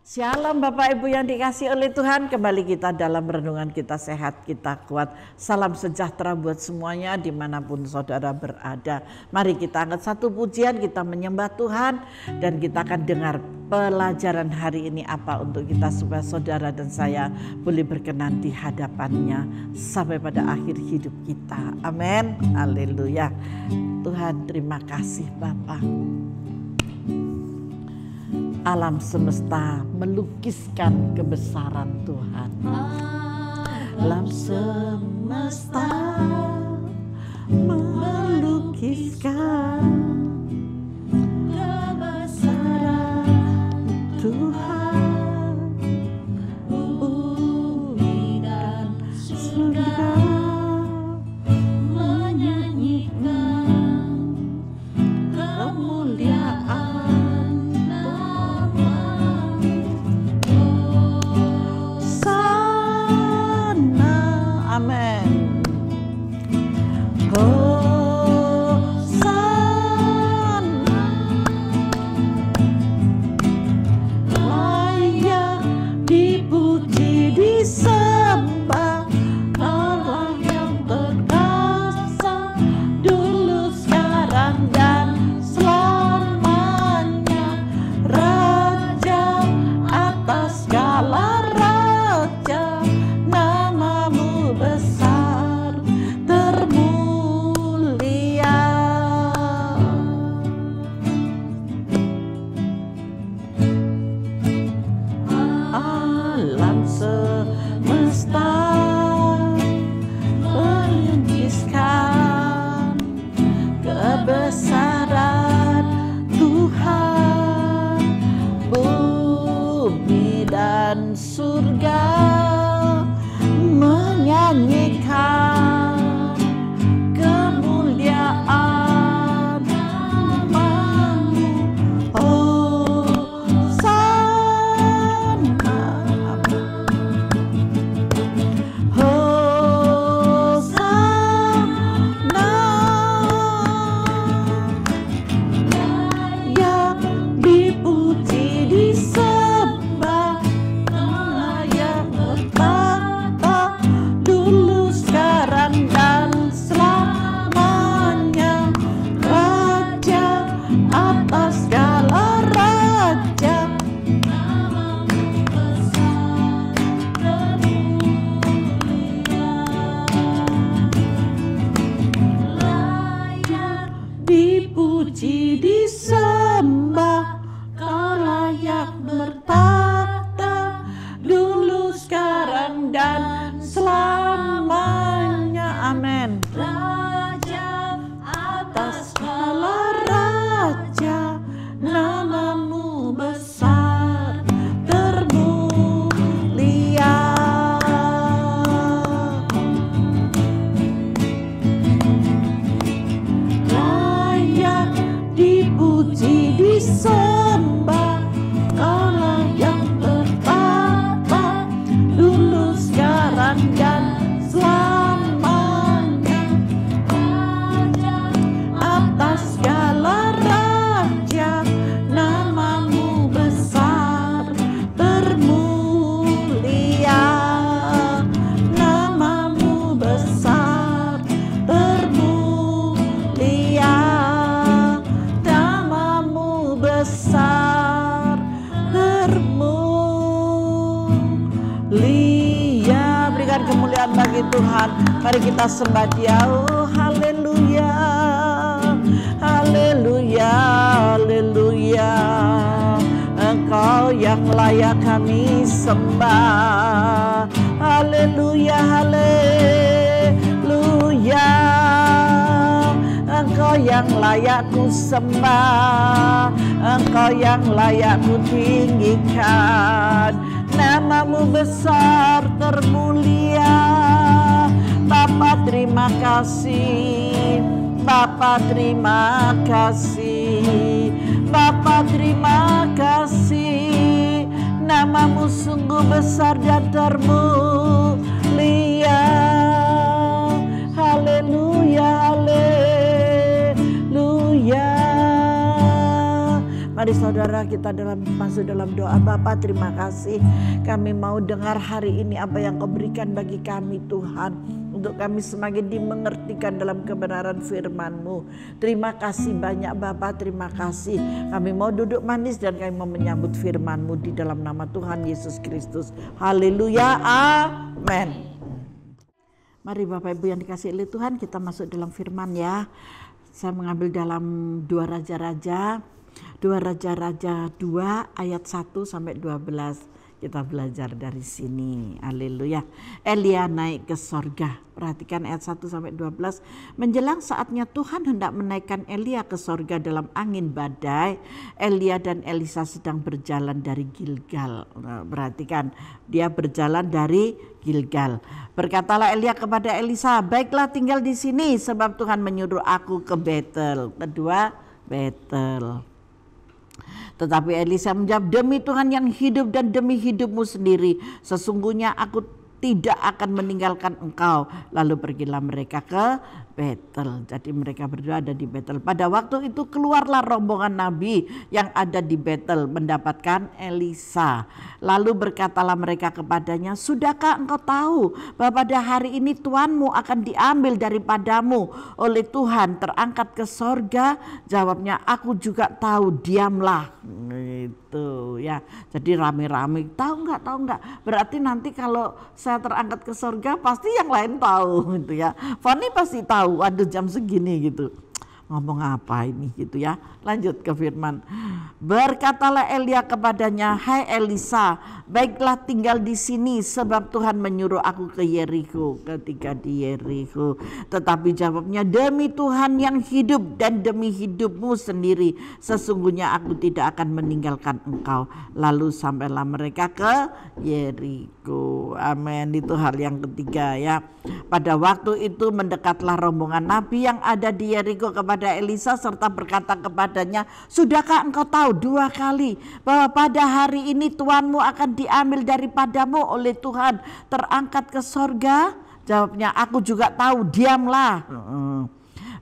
Shalom Bapak Ibu yang dikasihi oleh Tuhan, kembali kita dalam renungan Kita Sehat, Kita Kuat. Salam sejahtera buat semuanya dimanapun saudara berada. Mari kita angkat satu pujian, kita menyembah Tuhan, dan kita akan dengar pelajaran hari ini apa untuk kita supaya saudara dan saya boleh berkenan di hadapannya sampai pada akhir hidup kita. Amin, haleluya. Tuhan terima kasih Bapa. Alam semesta melukiskan kebesaran Tuhan. Alam semesta melukiskan kebesaran Tuhan. Bumi dan surga menyanyikan kemuliaan Tuhan, mari kita sembah Dia. Oh, haleluya, haleluya, haleluya. Engkau yang layak kami sembah. Haleluya, haleluya. Engkau yang layak ku sembah, Engkau yang layak ku tinggikan. Namamu besar termulia. Bapa terima kasih, Bapa terima kasih, Bapa terima kasih. Namamu sungguh besar dan termulia. Haleluya, haleluya. Mari saudara kita masuk dalam doa. Bapa, terima kasih kami mau dengar hari ini apa yang Kau berikan bagi kami Tuhan. Untuk kami semakin dimengertikan dalam kebenaran firman-Mu. Terima kasih banyak Bapa, terima kasih. Kami mau duduk manis dan kami mau menyambut firman-Mu di dalam nama Tuhan Yesus Kristus. Haleluya, amin. Mari Bapak Ibu yang dikasihi oleh Tuhan, kita masuk dalam firman ya. Saya mengambil dalam 2 Raja-Raja 2 ayat 1 sampai 12. Kita belajar dari sini. Haleluya. Elia naik ke sorga. Perhatikan ayat 1 sampai 12. Menjelang saatnya Tuhan hendak menaikkan Elia ke sorga dalam angin badai. Elia dan Elisa sedang berjalan dari Gilgal. Perhatikan, dia berjalan dari Gilgal. Berkatalah Elia kepada Elisa, baiklah tinggal di sini sebab Tuhan menyuruh aku ke Betel. Kedua, Betel. Tetapi Elisa menjawab, demi Tuhan yang hidup dan demi hidupmu sendiri, sesungguhnya aku tidak akan meninggalkan engkau. Lalu pergilah mereka ke Betel. Jadi mereka berdua ada di Betel. Pada waktu itu keluarlah rombongan nabi yang ada di Betel mendapatkan Elisa. Lalu berkatalah mereka kepadanya, sudahkah engkau tahu bahwa pada hari ini Tuanmu akan diambil daripadamu oleh Tuhan, terangkat ke sorga? Jawabnya, aku juga tahu, diamlah. Itu ya. Jadi rame-rame, tahu enggak? Berarti nanti kalau saya terangkat ke sorga pasti yang lain tahu gitu ya. Fani pasti tahu. Waduh jam segini gitu. Ngomong apa ini gitu ya. Lanjut ke firman. Berkatalah Elia kepadanya, hai Elisa, baiklah tinggal di sini sebab Tuhan menyuruh aku ke Yeriko. Ketika di Yeriko. Tetapi jawabnya, demi Tuhan yang hidup dan demi hidupmu sendiri, sesungguhnya aku tidak akan meninggalkan engkau. Lalu sampailah mereka ke Yeriko. Amin. Itu hal yang ketiga ya. Pada waktu itu mendekatlah rombongan nabi yang ada di Yeriko kepada Elisa serta berkata kepadanya, sudahkah engkau tahu 2 kali bahwa pada hari ini Tuanmu akan diambil daripadamu oleh Tuhan, terangkat ke sorga? Jawabnya, aku juga tahu, diamlah.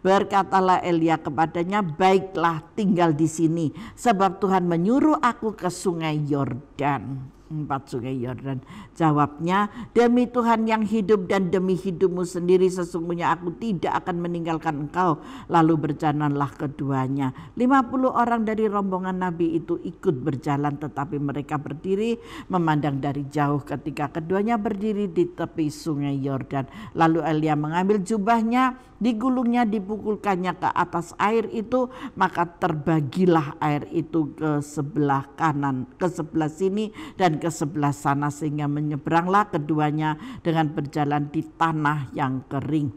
Berkatalah Elia kepadanya, baiklah tinggal di sini sebab Tuhan menyuruh aku ke sungai Yordan. 4 sungai Yordan. Jawabnya, demi Tuhan yang hidup dan demi hidupmu sendiri, sesungguhnya aku tidak akan meninggalkan engkau. Lalu berjalanlah keduanya. 50 orang dari rombongan nabi itu ikut berjalan, tetapi mereka berdiri memandang dari jauh ketika keduanya berdiri di tepi sungai Yordan. Lalu Elia mengambil jubahnya, digulungnya, dipukulkannya ke atas air itu, maka terbagilah air itu ke sebelah kanan, ke sebelah sini dan ke sebelah sana, sehingga menyeberanglah keduanya dengan berjalan di tanah yang kering.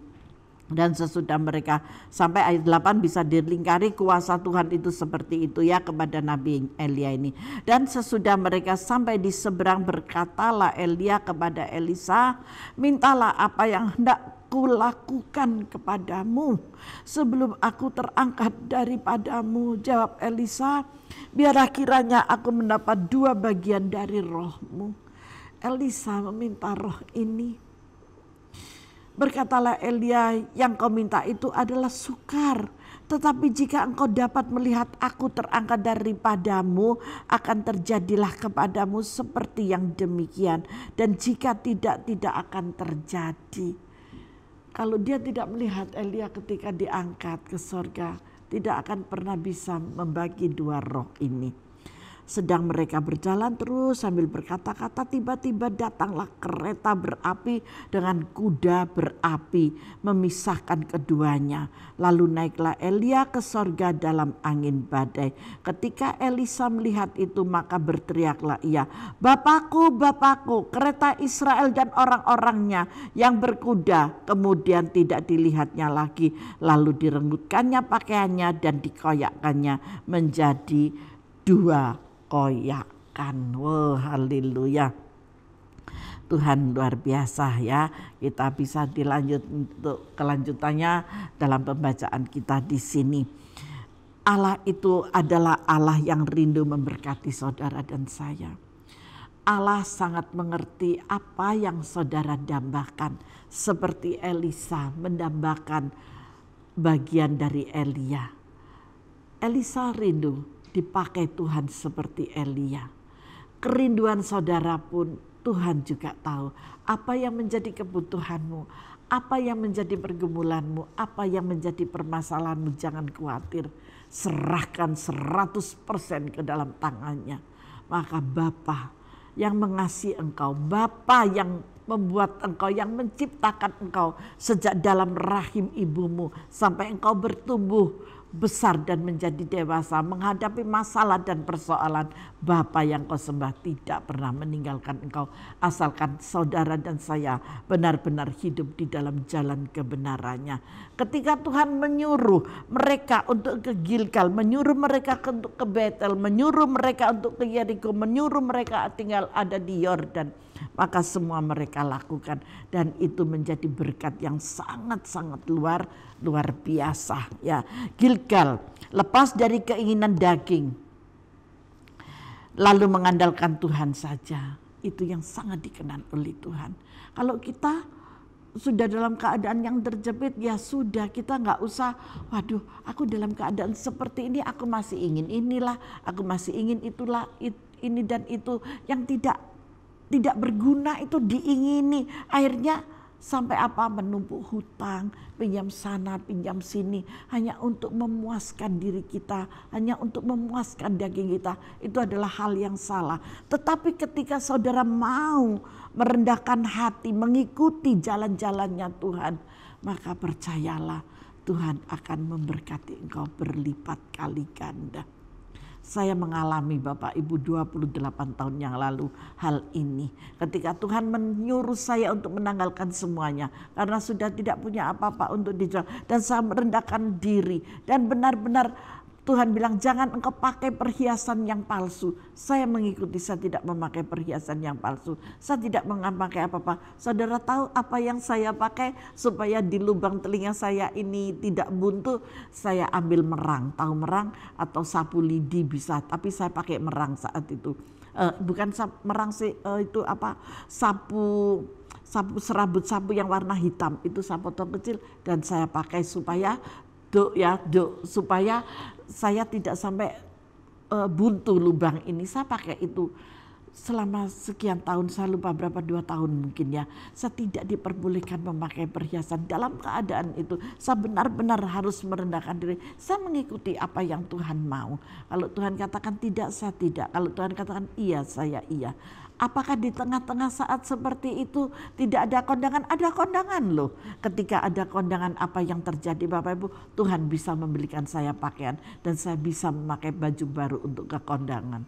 Dan sesudah mereka sampai ayat 8 bisa dilingkari kuasa Tuhan itu seperti itu ya kepada Nabi Elia ini. Dan sesudah mereka sampai di seberang, berkatalah Elia kepada Elisa, mintalah apa yang hendak kulakukan kepadamu sebelum aku terangkat daripadamu. Jawab Elisa, biarlah kiranya aku mendapat 2 bagian dari rohmu. Elisa meminta roh ini. Berkatalah Elia, yang kau minta itu adalah sukar. Tetapi jika engkau dapat melihat aku terangkat daripadamu, akan terjadilah kepadamu seperti yang demikian. Dan jika tidak akan terjadi. Kalau dia tidak melihat Elia ketika diangkat ke sorga, tidak akan pernah bisa membagi 2 roh ini. Sedang mereka berjalan terus sambil berkata-kata, tiba-tiba datanglah kereta berapi dengan kuda berapi memisahkan keduanya. Lalu naiklah Elia ke sorga dalam angin badai. Ketika Elisa melihat itu, maka berteriaklah ia, Bapakku, Bapakku, kereta Israel dan orang-orangnya yang berkuda. Kemudian tidak dilihatnya lagi. Lalu direnggutkannya pakaiannya dan dikoyakkannya menjadi 2 koyakan. Wow, haleluya. Tuhan luar biasa ya. Kita bisa dilanjut untuk kelanjutannya dalam pembacaan kita di sini. Allah itu adalah Allah yang rindu memberkati saudara dan saya. Allah sangat mengerti apa yang saudara dambakan. Seperti Elisa mendambakan bagian dari Elia. Elisa rindu dipakai Tuhan seperti Elia. Kerinduan saudara pun Tuhan juga tahu. Apa yang menjadi kebutuhanmu, apa yang menjadi pergumulanmu, apa yang menjadi permasalahanmu, jangan khawatir. Serahkan 100% ke dalam tangannya. Maka Bapa yang mengasihi engkau, Bapa yang membuat engkau, yang menciptakan engkau sejak dalam rahim ibumu sampai engkau bertumbuh besar dan menjadi dewasa, menghadapi masalah dan persoalan, Bapa yang kau sembah tidak pernah meninggalkan engkau, asalkan saudara dan saya benar-benar hidup di dalam jalan kebenarannya. Ketika Tuhan menyuruh mereka untuk ke Gilgal, menyuruh mereka untuk ke Betel, menyuruh mereka untuk ke Yeriko, menyuruh mereka tinggal ada di Yordan, maka semua mereka lakukan, dan itu menjadi berkat yang sangat-sangat luar biasa ya. Gilgal, lepas dari keinginan daging lalu mengandalkan Tuhan saja, itu yang sangat dikenan oleh Tuhan. Kalau kita sudah dalam keadaan yang terjepit, ya sudah, kita nggak usah, waduh aku dalam keadaan seperti ini, aku masih ingin inilah, aku masih ingin itulah, ini dan itu yang tidak berguna itu diingini. Akhirnya sampai apa? Menumpuk hutang, pinjam sana, pinjam sini, hanya untuk memuaskan diri kita, hanya untuk memuaskan daging kita. Itu adalah hal yang salah. Tetapi ketika saudara mau merendahkan hati, mengikuti jalan-jalannya Tuhan, maka percayalah Tuhan akan memberkati engkau berlipat kali ganda. Saya mengalami Bapak Ibu 28 tahun yang lalu hal ini. Ketika Tuhan menyuruh saya untuk menanggalkan semuanya. Karena sudah tidak punya apa-apa untuk dijual. Dan saya merendahkan diri. Dan benar-benar Tuhan bilang jangan engkau pakai perhiasan yang palsu. Saya mengikuti, saya tidak memakai perhiasan yang palsu. Saya tidak memakai apa-apa. Saudara tahu apa yang saya pakai supaya di lubang telinga saya ini tidak buntu? Saya ambil merang, tahu merang atau sapu lidi bisa. Tapi saya pakai merang saat itu. Bukan merang sih, itu apa? Sapu serabut sapu yang warna hitam. Itu sapu potong kecil dan saya pakai supaya supaya saya tidak sampai buntu lubang ini. Saya pakai itu selama sekian tahun, saya lupa berapa, 2 tahun mungkin ya. Saya tidak diperbolehkan memakai perhiasan. Dalam keadaan itu saya benar-benar harus merendahkan diri. Saya mengikuti apa yang Tuhan mau. Kalau Tuhan katakan tidak, saya tidak. Kalau Tuhan katakan iya, saya iya. Apakah di tengah-tengah saat seperti itu tidak ada kondangan? Ada kondangan loh. Ketika ada kondangan, apa yang terjadi Bapak Ibu? Tuhan bisa membelikan saya pakaian dan saya bisa memakai baju baru untuk ke kondangan.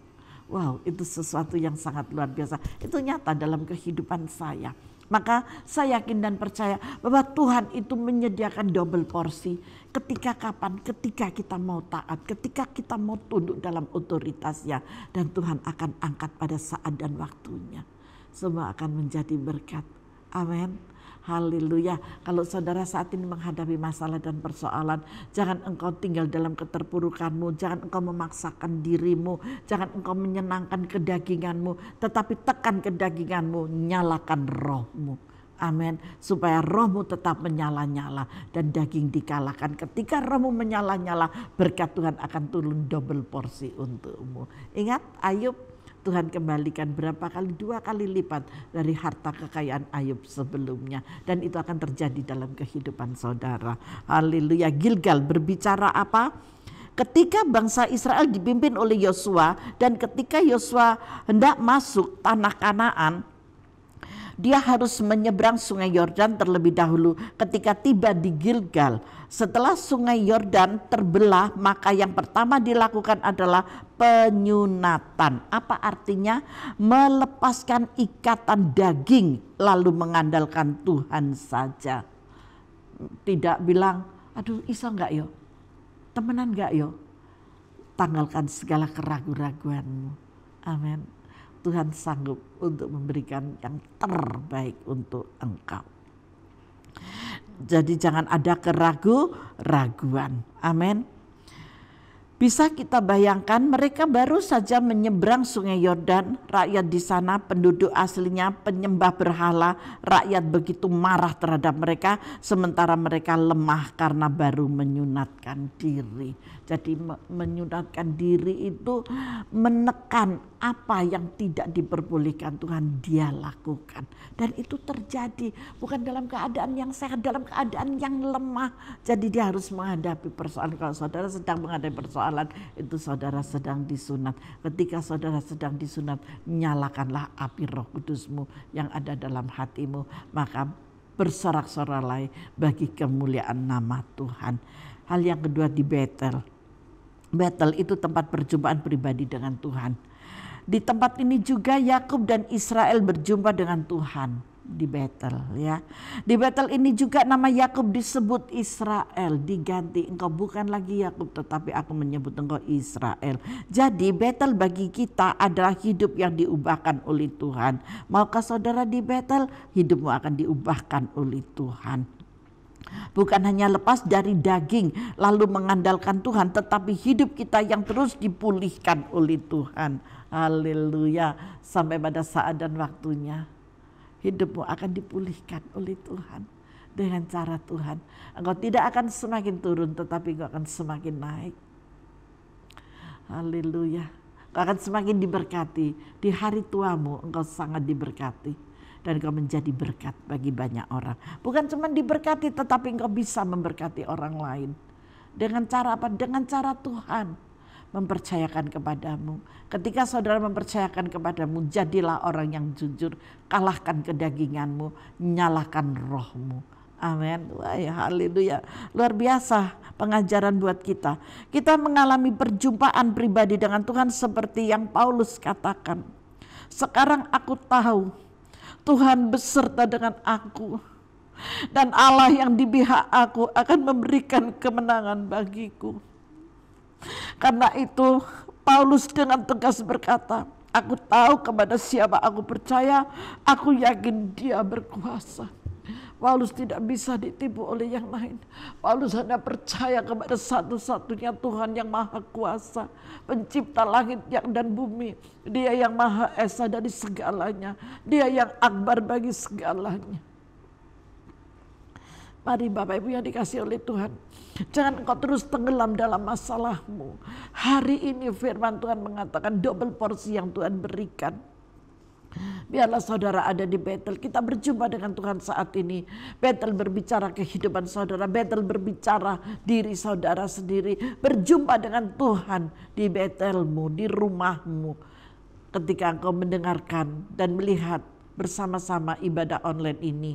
Wow, itu sesuatu yang sangat luar biasa. Itu nyata dalam kehidupan saya. Maka saya yakin dan percaya bahwa Tuhan itu menyediakan double porsi. Ketika kapan? Ketika kita mau taat, ketika kita mau tunduk dalam otoritasnya. Dan Tuhan akan angkat pada saat dan waktunya. Semua akan menjadi berkat. Amin. Haleluya. Kalau saudara saat ini menghadapi masalah dan persoalan, jangan engkau tinggal dalam keterpurukanmu, jangan engkau memaksakan dirimu, jangan engkau menyenangkan kedaginganmu, tetapi tekan kedaginganmu, nyalakan rohmu. Amin. Supaya rohmu tetap menyala-nyala dan daging dikalahkan. Ketika rohmu menyala-nyala, berkat Tuhan akan turun double porsi untukmu. Ingat Ayub, Tuhan kembalikan berapa kali? 2 kali lipat dari harta kekayaan Ayub sebelumnya. Dan itu akan terjadi dalam kehidupan saudara. Haleluya. Gilgal berbicara apa? Ketika bangsa Israel dipimpin oleh Yosua, dan ketika Yosua hendak masuk tanah Kanaan, dia harus menyeberang sungai Yordan terlebih dahulu. Ketika tiba di Gilgal, setelah sungai Yordan terbelah, maka yang pertama dilakukan adalah penyunatan. Apa artinya? Melepaskan ikatan daging lalu mengandalkan Tuhan saja. Tidak bilang, aduh iso enggak yo? Temenan enggak yo? Tanggalkan segala keraguan-raguanmu. Amin. Tuhan sanggup untuk memberikan yang terbaik untuk engkau. Jadi jangan ada keraguan. Amin. Bisa kita bayangkan mereka baru saja menyeberang sungai Yordan, rakyat di sana penduduk aslinya penyembah berhala, rakyat begitu marah terhadap mereka sementara mereka lemah karena baru menyunatkan diri. Jadi menyunatkan diri itu menekan apa yang tidak diperbolehkan Tuhan dia lakukan. Dan itu terjadi bukan dalam keadaan yang sehat, dalam keadaan yang lemah. Jadi dia harus menghadapi persoalan. Kalau saudara sedang menghadapi persoalan, itu saudara sedang disunat. Ketika saudara sedang disunat, nyalakanlah api Roh Kudusmu yang ada dalam hatimu. Maka bersorak-sorai bagi kemuliaan nama Tuhan. Hal yang kedua di Betel. Betel itu tempat perjumpaan pribadi dengan Tuhan. Di tempat ini juga Yakub dan Israel berjumpa dengan Tuhan di Betel, ya. Di Betel ini juga nama Yakub disebut Israel, diganti, engkau bukan lagi Yakub tetapi aku menyebut engkau Israel. Jadi Betel bagi kita adalah hidup yang diubahkan oleh Tuhan. Maukah saudara di Betel? Hidupmu akan diubahkan oleh Tuhan. Bukan hanya lepas dari daging lalu mengandalkan Tuhan, tetapi hidup kita yang terus dipulihkan oleh Tuhan. Haleluya. Sampai pada saat dan waktunya hidupmu akan dipulihkan oleh Tuhan dengan cara Tuhan. Engkau tidak akan semakin turun tetapi engkau akan semakin naik. Haleluya. Engkau akan semakin diberkati. Di hari tuamu engkau sangat diberkati. Dan engkau menjadi berkat bagi banyak orang. Bukan cuma diberkati tetapi engkau bisa memberkati orang lain. Dengan cara apa? Dengan cara Tuhan mempercayakan kepadamu. Ketika saudara mempercayakan kepadamu, jadilah orang yang jujur. Kalahkan kedaginganmu, nyalakan rohmu. Amin. Wah, ya, haleluya. Luar biasa pengajaran buat kita. Kita mengalami perjumpaan pribadi dengan Tuhan seperti yang Paulus katakan. Sekarang aku tahu Tuhan beserta dengan aku, dan Allah yang di pihak aku akan memberikan kemenangan bagiku. Karena itu Paulus dengan tegas berkata, aku tahu kepada siapa aku percaya, aku yakin dia berkuasa. Paulus tidak bisa ditipu oleh yang lain. Paulus hanya percaya kepada satu-satunya Tuhan yang maha kuasa, pencipta langit dan bumi. Dia yang maha esa dari segalanya. Dia yang akbar bagi segalanya. Mari Bapak Ibu yang dikasihi oleh Tuhan, jangan engkau terus tenggelam dalam masalahmu. Hari ini firman Tuhan mengatakan double porsi yang Tuhan berikan. Biarlah saudara ada di Betel. Kita berjumpa dengan Tuhan saat ini. Betel berbicara kehidupan saudara. Betel berbicara diri saudara sendiri. Berjumpa dengan Tuhan di Betelmu, di rumahmu. Ketika engkau mendengarkan dan melihat bersama-sama ibadah online ini,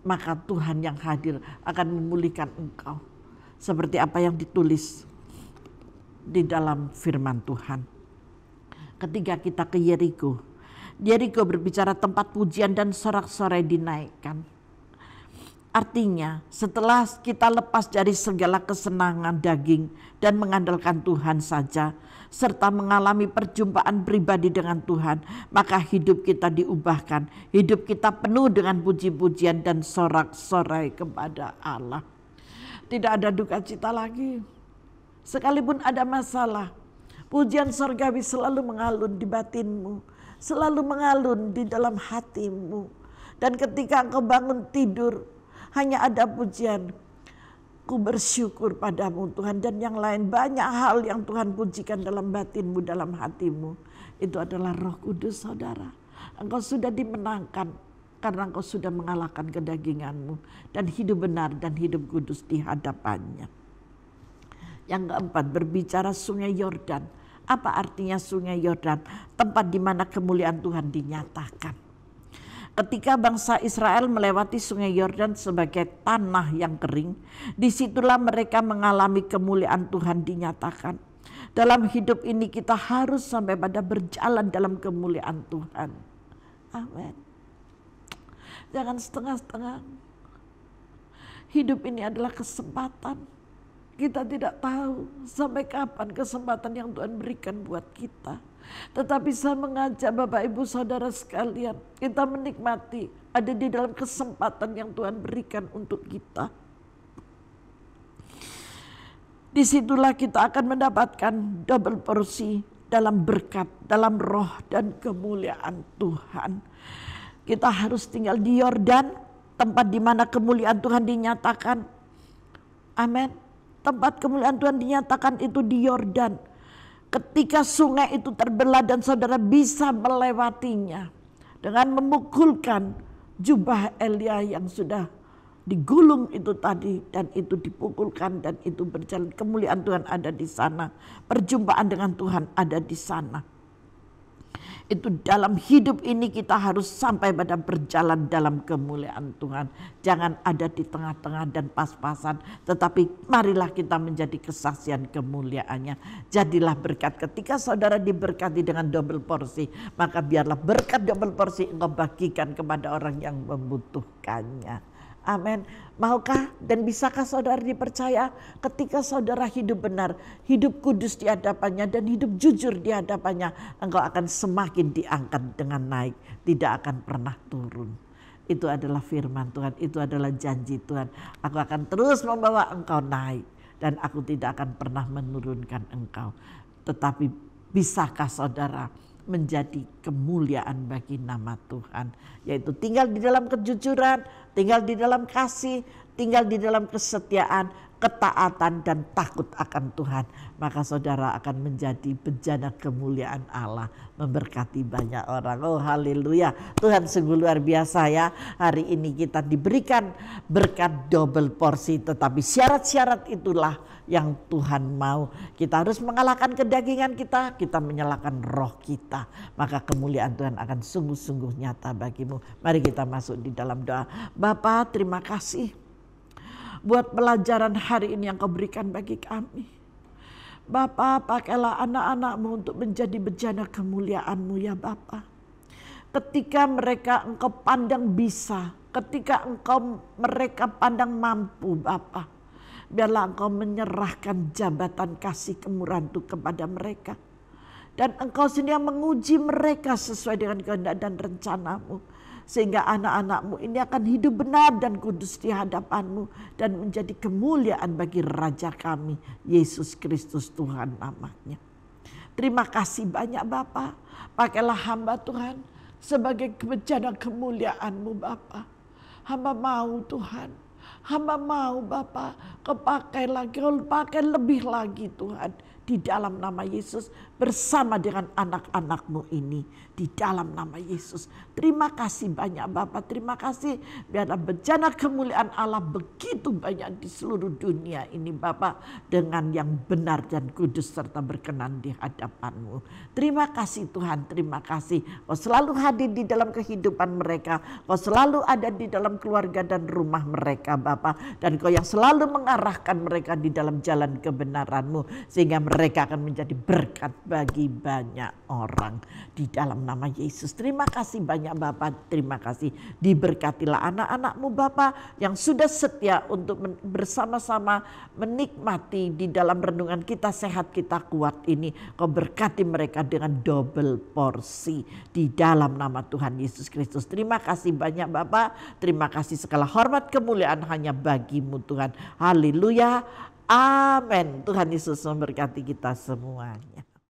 maka Tuhan yang hadir akan memulihkan engkau. Seperti apa yang ditulis di dalam firman Tuhan. Ketika kita ke Yeriko, Yeriko berbicara tempat pujian dan sorak-sorai dinaikkan. Artinya setelah kita lepas dari segala kesenangan daging dan mengandalkan Tuhan saja, serta mengalami perjumpaan pribadi dengan Tuhan, maka hidup kita diubahkan. Hidup kita penuh dengan puji-pujian dan sorak-sorai kepada Allah. Tidak ada duka cita lagi. Sekalipun ada masalah, pujian sorgawi selalu mengalun di batinmu. Selalu mengalun di dalam hatimu. Dan ketika engkau bangun tidur, hanya ada pujian. Ku bersyukur padamu Tuhan, dan yang lain banyak hal yang Tuhan pujikan dalam batinmu, dalam hatimu. Itu adalah Roh Kudus saudara. Engkau sudah dimenangkan karena engkau sudah mengalahkan kedaginganmu. Dan hidup benar dan hidup kudus di hadapannya. Yang keempat, berbicara sungai Yordan. Apa artinya sungai Yordan? Tempat di mana kemuliaan Tuhan dinyatakan. Ketika bangsa Israel melewati sungai Yordan sebagai tanah yang kering, disitulah mereka mengalami kemuliaan Tuhan dinyatakan. Dalam hidup ini kita harus sampai pada berjalan dalam kemuliaan Tuhan. Amin. Jangan setengah-setengah. Hidup ini adalah kesempatan. Kita tidak tahu sampai kapan kesempatan yang Tuhan berikan buat kita. Tetapi saya mengajak Bapak Ibu Saudara sekalian, kita menikmati ada di dalam kesempatan yang Tuhan berikan untuk kita. Disitulah kita akan mendapatkan double porsi dalam berkat, dalam roh dan kemuliaan Tuhan. Kita harus tinggal di Yordan, tempat di mana kemuliaan Tuhan dinyatakan. Amin. tempat kemuliaan Tuhan dinyatakan itu di Yordan. Ketika sungai itu terbelah dan saudara bisa melewatinya dengan memukulkan jubah Elia yang sudah digulung itu tadi, dan itu dipukulkan dan itu berjalan. Kemuliaan Tuhan ada di sana. Perjumpaan dengan Tuhan ada di sana. Itu dalam hidup ini kita harus sampai pada berjalan dalam kemuliaan Tuhan. Jangan ada di tengah-tengah dan pas-pasan, tetapi marilah kita menjadi kesaksian kemuliaannya. Jadilah berkat. Ketika saudara diberkati dengan double porsi, maka biarlah berkat double porsi engkau bagikan kepada orang yang membutuhkannya. Amin. Maukah dan bisakah saudara dipercaya ketika saudara hidup benar, hidup kudus di hadapannya dan hidup jujur di hadapannya, engkau akan semakin diangkat dengan naik, tidak akan pernah turun. Itu adalah firman Tuhan, itu adalah janji Tuhan. Aku akan terus membawa engkau naik dan aku tidak akan pernah menurunkan engkau. Tetapi bisakah saudara menjadi kemuliaan bagi nama Tuhan, yaitu tinggal di dalam kejujuran, tinggal di dalam kasih, tinggal di dalam kesetiaan, ketaatan dan takut akan Tuhan, maka saudara akan menjadi bejana kemuliaan Allah, memberkati banyak orang. Oh haleluya, Tuhan sungguh luar biasa ya. Hari ini kita diberikan berkat double porsi, tetapi syarat-syarat itulah yang Tuhan mau. Kita harus mengalahkan kedagingan kita, kita menyalakan roh kita, maka kemuliaan Tuhan akan sungguh-sungguh nyata bagimu. Mari kita masuk di dalam doa. Bapa, terima kasih buat pelajaran hari ini yang kau berikan bagi kami. Bapa, pakailah anak-anak-mu untuk menjadi bejana kemuliaan-mu ya Bapa. Ketika mereka engkau pandang bisa, ketika mereka pandang mampu Bapa, biarlah engkau menyerahkan jabatan kasih kemurahan itu kepada mereka. Dan engkau sendiri yang menguji mereka sesuai dengan kehendak dan rencanamu. Sehingga anak-anakmu ini akan hidup benar dan kudus di hadapanmu. Dan menjadi kemuliaan bagi Raja kami, Yesus Kristus Tuhan namanya. Terima kasih banyak Bapa. Pakailah hamba Tuhan sebagai bejana kemuliaan-Mu Bapa. Hamba mau Tuhan. Hamba mau Bapa, kau pakai lagi, kau pakai lebih lagi Tuhan. Di dalam nama Yesus bersama dengan anak-anak-Mu ini. Di dalam nama Yesus. Terima kasih banyak Bapa, terima kasih. Biarlah bejana kemuliaan Allah begitu banyak di seluruh dunia ini Bapa. Dengan yang benar dan kudus serta berkenan di hadapan-Mu. Terima kasih Tuhan, terima kasih. Kau selalu hadir di dalam kehidupan mereka. Kau selalu ada di dalam keluarga dan rumah mereka Bapa. Dan Kau yang selalu mengarahkan mereka di dalam jalan kebenaran-Mu. Sehingga mereka akan menjadi berkat bagi banyak orang. Di dalam nama Yesus. Terima kasih banyak Bapa. Terima kasih. Diberkatilah anak-anak-Mu Bapa yang sudah setia untuk bersama-sama menikmati di dalam renungan kita sehat kita kuat ini. Kau berkati mereka dengan double porsi. Di dalam nama Tuhan Yesus Kristus. Terima kasih banyak Bapa. Terima kasih segala hormat kemuliaan hanya bagi-Mu Tuhan. Haleluya. Amin. Tuhan Yesus memberkati kita semuanya.